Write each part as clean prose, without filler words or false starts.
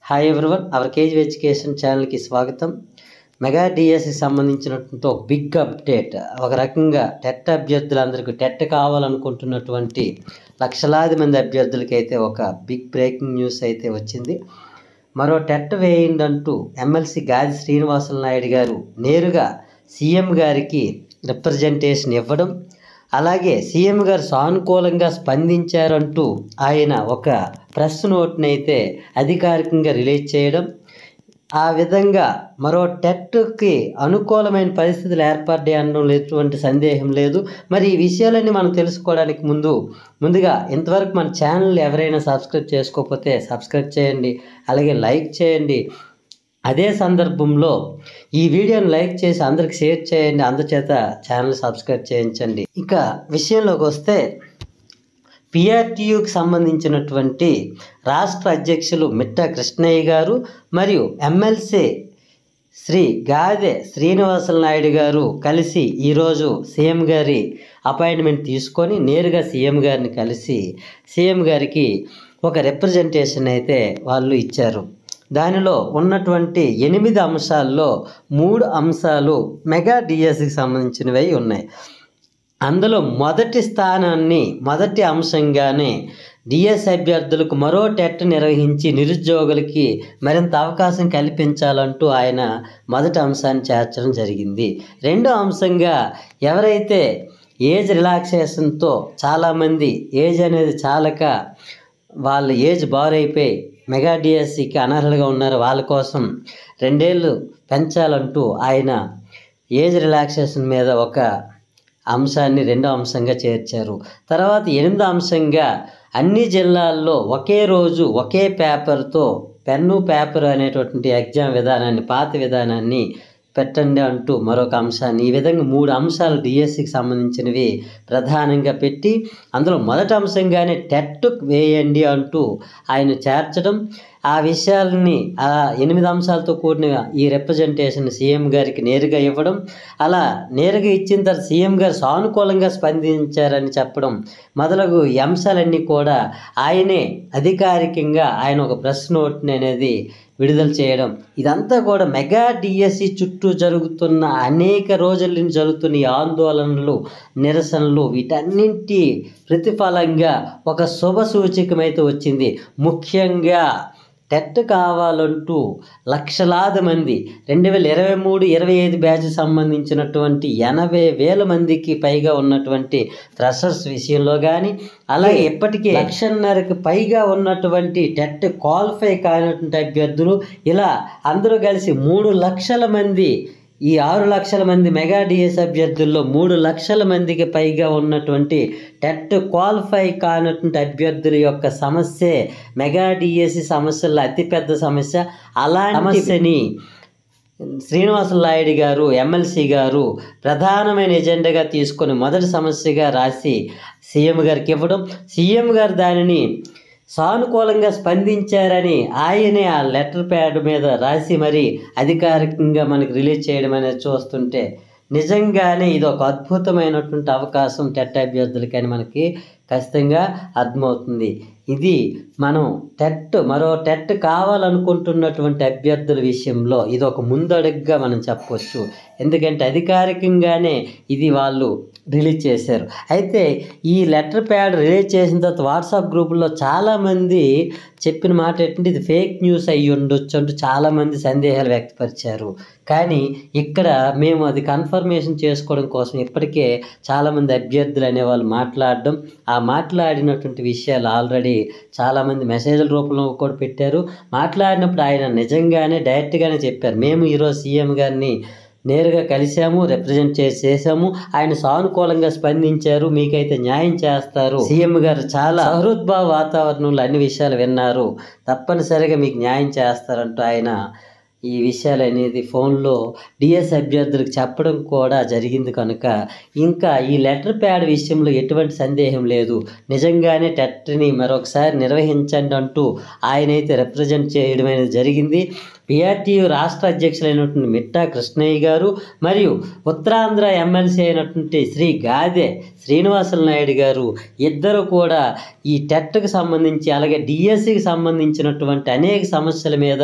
Hi everyone, our KG education ఛానల్కి స్వాగతం. Mega డిఎస్సికి సంబంధించినటువంటి ఒక బిగ్ అప్డేట్. ఒక రకంగా టెట్ అభ్యర్థులందరికీ టెట్ కావాలనుకుంటున్నటువంటి లక్షలాది మంది అభ్యర్థులకి అయితే ఒక బిగ్ బ్రేకింగ్ న్యూస్ అయితే వచ్చింది. మరో టెట్ వేయండంటూ ఎమ్మెల్సీ గాది శ్రీనివాసులు నాయుడు గారు నేరుగా సీఎం గారికి రిప్రజెంటేషన్ ఇవ్వడం, అలాగే సీఎం గారు సానుకూలంగా స్పందించారంటూ ఆయన ఒక ప్రెస్ నోట్ని అయితే అధికారికంగా రిలీజ్ చేయడం, ఆ విధంగా మరో టెట్కి అనుకూలమైన పరిస్థితులు ఏర్పడ్డాయి అనడం ఎటువంటి సందేహం లేదు. మరి ఈ విషయాలన్నీ మనం తెలుసుకోవడానికి ముందుగా ఇంతవరకు మన ఛానల్ ఎవరైనా సబ్స్క్రైబ్ చేసుకోకపోతే సబ్స్క్రైబ్ చేయండి, అలాగే లైక్ చేయండి. అదే సందర్భంలో ఈ వీడియోని లైక్ చేసి అందరికి షేర్ చేయండి, అందచేత ఛానల్ సబ్స్క్రైబ్ చేయించండి. ఇక విషయంలోకి వస్తే, పిఆర్టీయూకి సంబంధించినటువంటి రాష్ట్ర అధ్యక్షులు మిట్టా కృష్ణయ్య గారు మరియు ఎమ్మెల్సీ శ్రీ గాదె శ్రీనివాసులు నాయుడు గారు కలిసి ఈరోజు సీఎం గారి అపాయింట్మెంట్ తీసుకొని నేరుగా సీఎం గారిని కలిసి సీఎం గారికి ఒక రిప్రజెంటేషన్ అయితే వాళ్ళు ఇచ్చారు. దానిలో ఉన్నటువంటి 8 అంశాల్లో 3 అంశాలు మెగా డిఎస్సికి సంబంధించినవి ఉన్నాయి. అందులో మొదటి అంశంగానే డిఎస్సి అభ్యర్థులకు మరో టెట్ నిర్వహించి నిరుద్యోగులకి మరింత అవకాశం కల్పించాలంటూ ఆయన మొదటి అంశాన్ని చేర్చడం జరిగింది. రెండో అంశంగా ఎవరైతే ఏజ్ రిలాక్సేషన్తో చాలామంది ఏజ్ అనేది చాలక వాళ్ళ ఏజ్ బార్ అయిపోయి మెగా డిఎస్సికి అనర్హులుగా ఉన్నారు, వాళ్ళ కోసం 2 ఏళ్ళు పెంచాలంటూ ఆయన ఏజ్ రిలాక్సేషన్ మీద ఒక అంశాన్ని రెండో అంశంగా చేర్చారు. తర్వాత 8వ అంశంగా అన్ని జిల్లాల్లో ఒకే రోజు ఒకే పేపర్తో పెన్ను పేపర్ అనేటటువంటి ఎగ్జామ్ విధానాన్ని, పాత విధానాన్ని పెట్టండి అంటూ మరొక అంశాన్ని, ఈ విధంగా 3 అంశాలు డిఎస్సికి సంబంధించినవి ప్రధానంగా పెట్టి అందులో మొదటి అంశంగానే టెట్ వేయండి అంటూ ఆయన చేర్చడం, ఆ విషయాలని 8 అంశాలతో కూడిన ఈ రిప్రజెంటేషన్ సీఎం గారికి నేరుగా ఇవ్వడం, అలా నేరుగా ఇచ్చిన తర్వాత సీఎం గారు సానుకూలంగా స్పందించారని చెప్పడం మొదలగు ఈ అంశాలన్నీ కూడా ఆయనే అధికారికంగా ఆయన ఒక ప్రెస్ నోట్ని అనేది విడుదల చేయడం, ఇదంతా కూడా మెగా డిఎస్సి చుట్టూ జరుగుతున్న అనేక రోజుల నుంచి జరుగుతున్న ఈ ఆందోళనలు, నిరసనలు, వీటన్నింటి ప్రతిఫలంగా ఒక శుభ సూచకమైతే వచ్చింది. ముఖ్యంగా టెట్ కావాలంటూ లక్షలాది మంది 2023-25 బ్యాచ్ సంబంధించినటువంటి 80,000 మందికి పైగా ఉన్నటువంటి ఫ్రెషర్స్ విషయంలో కానీ, అలాగే ఇప్పటికే 1,500,000కి పైగా ఉన్నటువంటి టెట్ క్వాలిఫై కానటువంటి అభ్యర్థులు, ఇలా అందరూ కలిసి 3 లక్షల మంది, ఈ 6 లక్షల మంది మెగా డిఎస్ అభ్యర్థుల్లో 3 లక్షల మందికి పైగా ఉన్నటువంటి టెట్ క్వాలిఫై కానటువంటి అభ్యర్థుల యొక్క సమస్యే మెగా డిఎస్సి సమస్యల్లో అతిపెద్ద సమస్య. అలాంటి సమస్యని శ్రీనివాసులు నాయుడు గారు ఎమ్మెల్సీ గారు ప్రధానమైన ఎజెండాగా తీసుకొని మొదటి సమస్యగా రాసి సీఎం గారికి ఇవ్వడం, సీఎం గారు దానిని సానుకూలంగా స్పందించారని ఆయనే ఆ లెటర్ ప్యాడ్ మీద రాసి మరి అధికారికంగా మనకి రిలీజ్ చేయడం అనేది చూస్తుంటే నిజంగానే ఇది ఒక అద్భుతమైనటువంటి అవకాశం టెట్ అభ్యర్థులకని మనకి ఖచ్చితంగా అర్థమవుతుంది. ఇది మనం మరో టెట్ కావాలనుకుంటున్నటువంటి అభ్యర్థుల విషయంలో ఇది ఒక ముందడుగుగా మనం చెప్పవచ్చు. ఎందుకంటే అధికారికంగానే ఇది వాళ్ళు రిలీజ్ చేశారు. అయితే ఈ లెటర్ ప్యాడ్ రిలీజ్ చేసిన తర్వాత వాట్సాప్ గ్రూపుల్లో చాలామంది చెప్పిన మాట ఏంటంటే ఇది ఫేక్ న్యూస్ అయ్యి ఉండొచ్చు అంటూ చాలామంది సందేహాలు వ్యక్తపరిచారు. కానీ ఇక్కడ మేము అది కన్ఫర్మేషన్ చేసుకోవడం కోసం ఇప్పటికే చాలామంది అభ్యర్థులు అనేవాళ్ళు మాట్లాడడం, ఆ మాట్లాడినటువంటి విషయాలు ఆల్రెడీ చాలామంది మెసేజ్ల రూపంలో కూడా పెట్టారు. మాట్లాడినప్పుడు ఆయన నిజంగానే డైరెక్ట్గానే చెప్పారు, మేము ఈరోజు సీఎం గారిని నేరుగా కలిసాము, రిప్రజెంట్ చేసాము, ఆయన సానుకూలంగా స్పందించారు, మీకైతే న్యాయం చేస్తారు, సీఎం గారు చాలా సహృద్భావ వాతావరణంలో అన్ని విషయాలు విన్నారు, తప్పనిసరిగా మీకు న్యాయం చేస్తారంటూ ఆయన ఈ విషయాలు అనేది ఫోన్లో డిఎస్ అభ్యర్థులకు చెప్పడం కూడా జరిగింది కనుక ఇంకా ఈ లెటర్ ప్యాడ్ విషయంలో ఎటువంటి సందేహం లేదు. నిజంగానే టెట్ని మరొకసారి నిర్వహించండి అంటూ ఆయనైతే రిప్రజెంట్ చేయడం అనేది జరిగింది. పిఆర్టీయు రాష్ట్ర అధ్యక్షులైనటువంటి మిట్టా కృష్ణయ్య గారు మరియు ఉత్తరాంధ్ర ఎమ్మెల్సీ అయినటువంటి శ్రీ గాదె శ్రీనివాసులు నాయుడు గారు ఇద్దరు కూడా ఈ టెట్కి సంబంధించి అలాగే డిఎస్సికి సంబంధించినటువంటి అనేక సమస్యల మీద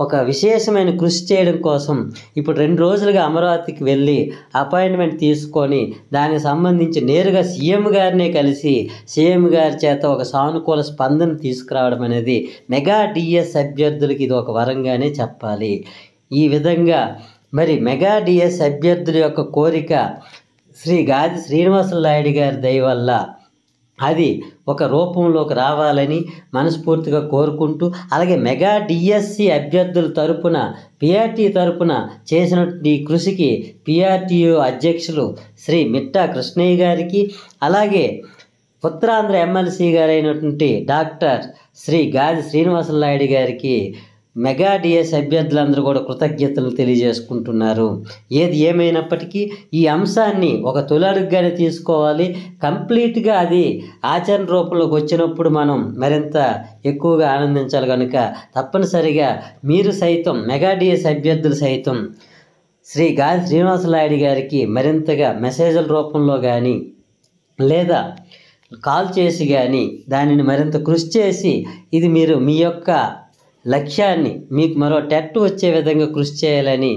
ఒక విశేషమైన కృషి చేయడం కోసం ఇప్పుడు 2 రోజులుగా అమరావతికి వెళ్ళి అపాయింట్మెంట్ తీసుకొని దానికి సంబంధించి నేరుగా సీఎం గారినే కలిసి సీఎం గారి చేత ఒక సానుకూల స్పందన తీసుకురావడం అనేది మెగా డిఎస్ అభ్యర్థులకి ఇది ఒక వరంగానే చెప్పాలి. ఈ విధంగా మరి మెగా డిఎస్ అభ్యర్థుల యొక్క కోరిక శ్రీ గాది శ్రీనివాసులు నాయుడు గారి దయ వల్ల అది ఒక రూపంలోకి రావాలని మనస్ఫూర్తిగా కోరుకుంటూ అలాగే మెగా డిఎస్సి అభ్యర్థుల తరపున పిఆర్టీ తరపున చేసినటువంటి కృషికి పిఆర్టీయు అధ్యక్షులు శ్రీ మిట్టా కృష్ణయ్య గారికి అలాగే ఉత్తరాంధ్ర ఎమ్మెల్సీ గారైనటువంటి డాక్టర్ శ్రీ గాది శ్రీనివాసులు నాయుడు గారికి మెగా డిఎస్ అభ్యర్థులందరూ కూడా కృతజ్ఞతలు తెలియజేసుకుంటున్నారు. ఏది ఏమైనప్పటికీ ఈ అంశాన్ని ఒక తొలడుగ్గానే తీసుకోవాలి. కంప్లీట్గా అది ఆచరణ రూపంలోకి వచ్చినప్పుడు మనం మరింత ఎక్కువగా ఆనందించాలి కనుక తప్పనిసరిగా మీరు సైతం మెగా డిఎస్ అభ్యర్థులు సైతం శ్రీ గాది శ్రీనివాసులు నాయుడు గారికి మరింతగా మెసేజ్ల రూపంలో కానీ లేదా కాల్ చేసి కానీ దానిని మరింత కృషి చేసి ఇది మీరు మీ యొక్క లక్ష్యాన్ని మీకు మరో టెట్ వచ్చే విధంగా కృషి చేయాలని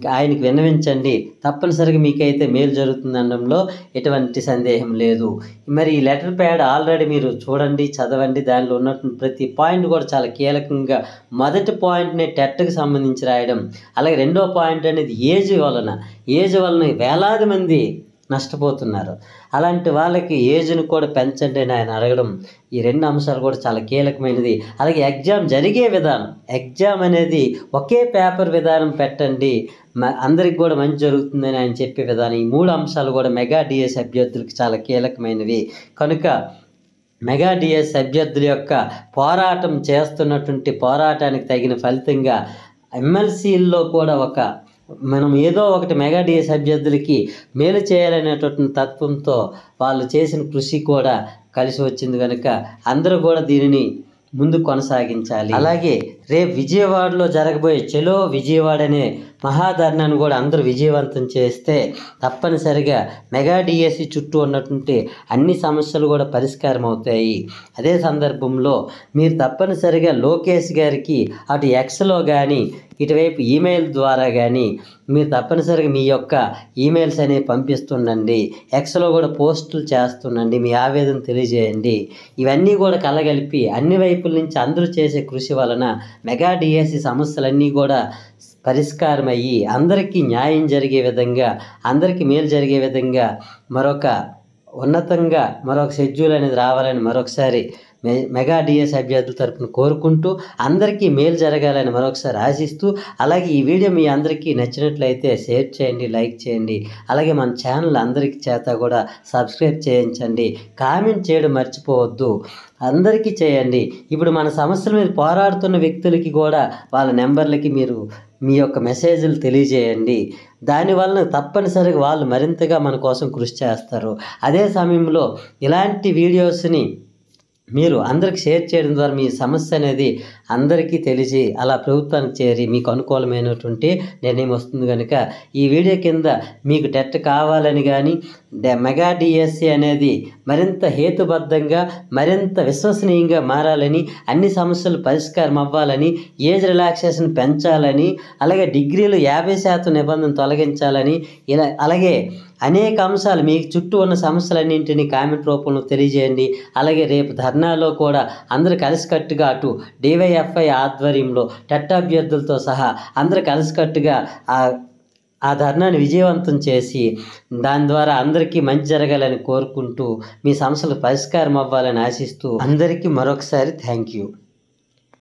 ఆయనకి విన్నవించండి. తప్పనిసరిగా మీకైతే మేలు జరుగుతుంది అనడంలో ఎటువంటి సందేహం లేదు. మరి ఈ లెటర్ ప్యాడ్ ఆల్రెడీ మీరు చూడండి, చదవండి. దానిలో ఉన్నటువంటి ప్రతి పాయింట్ కూడా చాలా కీలకంగా మొదటి పాయింట్ని టెట్కి సంబంధించి రాయడం, అలాగే రెండో పాయింట్ అనేది ఏజ్ వలన వేలాది మంది నష్టపోతున్నారు. అలాంటి వాళ్ళకి ఏజ్ను కూడా పెంచండి అని ఆయన అడగడం, ఈ 2 అంశాలు కూడా చాలా కీలకమైనది. అలాగే ఎగ్జామ్ జరిగే విధానం, ఎగ్జామ్ అనేది ఒకే పేపర్ విధానం పెట్టండి, అందరికి కూడా మంచి జరుగుతుందని ఆయన చెప్పే విధానం, ఈ 3 అంశాలు కూడా మెగా డిఎస్ అభ్యర్థులకు చాలా కీలకమైనవి. కనుక మెగా డిఎస్ అభ్యర్థుల యొక్క పోరాటం చేస్తున్నటువంటి పోరాటానికి తగిన ఫలితంగా ఎమ్మెల్సీల్లో కూడా మనం ఏదో ఒకటి మెగా డిఎస్ అభ్యర్థులకి మేలు చేయాలనేటువంటి తత్వంతో వాళ్ళు చేసిన కృషి కూడా కలిసి వచ్చింది కనుక అందరూ కూడా దీనిని ముందు కొనసాగించాలి. అలాగే రేపు విజయవాడలో జరగబోయే చలో విజయవాడ అనే మహాధర్నాను కూడా అందరూ విజయవంతం చేస్తే తప్పనిసరిగా మెగా డిఎస్సి చుట్టూ ఉన్నటువంటి అన్ని సమస్యలు కూడా పరిష్కారం అవుతాయి. అదే సందర్భంలో మీరు తప్పనిసరిగా లోకేష్ గారికి అటు ఎక్స్లో కానీ ఇటువైపు ఈమెయిల్ ద్వారా కానీ మీరు తప్పనిసరిగా మీ యొక్క ఈమెయిల్స్ అనేవి పంపిస్తుండండి. ఎక్స్లో కూడా పోస్టులు చేస్తుండండి, మీ ఆవేదన తెలియజేయండి. ఇవన్నీ కూడా కలగలిపి అన్ని వైపుల నుంచి అందరూ చేసే కృషి వలన మెగా డిఎస్సి సమస్యలన్నీ కూడా పరిష్కారం అయ్యి అందరికీ న్యాయం జరిగే విధంగా, అందరికీ మేలు జరిగే విధంగా ఉన్నతంగా మరొక షెడ్యూల్ అనేది రావాలని మరొకసారి మెగా డిఎస్ అభ్యర్థుల తరపున కోరుకుంటూ అందరికీ మేలు జరగాలని మరొకసారి ఆశిస్తూ, అలాగే ఈ వీడియో మీ అందరికీ నచ్చినట్లయితే షేర్ చేయండి, లైక్ చేయండి. అలాగే మన ఛానల్ అందరికీ చేత కూడా సబ్స్క్రైబ్ చేయించండి. కామెంట్ చేయడం మర్చిపోవద్దు, అందరికీ చేయండి. ఇప్పుడు మన సమస్యల మీద పోరాడుతున్న వ్యక్తులకి కూడా వాళ్ళ నెంబర్లకి మీరు మీ యొక్క మెసేజ్లు తెలియజేయండి. దానివల్ల తప్పనిసరిగా వాళ్ళు మరింతగా మన కోసం కృషి చేస్తారు. అదే సమయంలో ఇలాంటి వీడియోస్ని మీరు అందరికి షేర్ చేయడం ద్వారా మీ సమస్య అనేది అందరికీ తెలిసి అలా ప్రభుత్వానికి చేరి మీకు అనుకూలమైనటువంటి నిర్ణయం వస్తుంది కనుక ఈ వీడియో కింద మీకు టెట్ కావాలని కానీ మెగా డిఎస్సి అనేది మరింత హేతుబద్ధంగా మరింత విశ్వసనీయంగా మారాలని, అన్ని సమస్యలు పరిష్కారం అవ్వాలని, ఏజ్ రిలాక్సేషన్ పెంచాలని, అలాగే డిగ్రీలు 50% నిబంధన తొలగించాలని, అలాగే అనేక అంశాలు మీకు చుట్టూ ఉన్న సమస్యలన్నింటినీ కామెంట్ రూపంలో తెలియజేయండి. అలాగే రేపు ధర్నాలో కూడా అందరూ కలిసికట్టుగా అటు డివైఎఫ్ఐ ఆధ్వర్యంలో టెట్ అభ్యర్థులతో సహా అందరూ కలిసికట్టుగా ఆ ధర్నాన్ని విజయవంతం చేసి దాని ద్వారా అందరికీ మంచి జరగాలని కోరుకుంటూ మీ సమస్యలు పరిష్కారం అవ్వాలని ఆశిస్తూ అందరికీ మరొకసారి థ్యాంక్ యూ.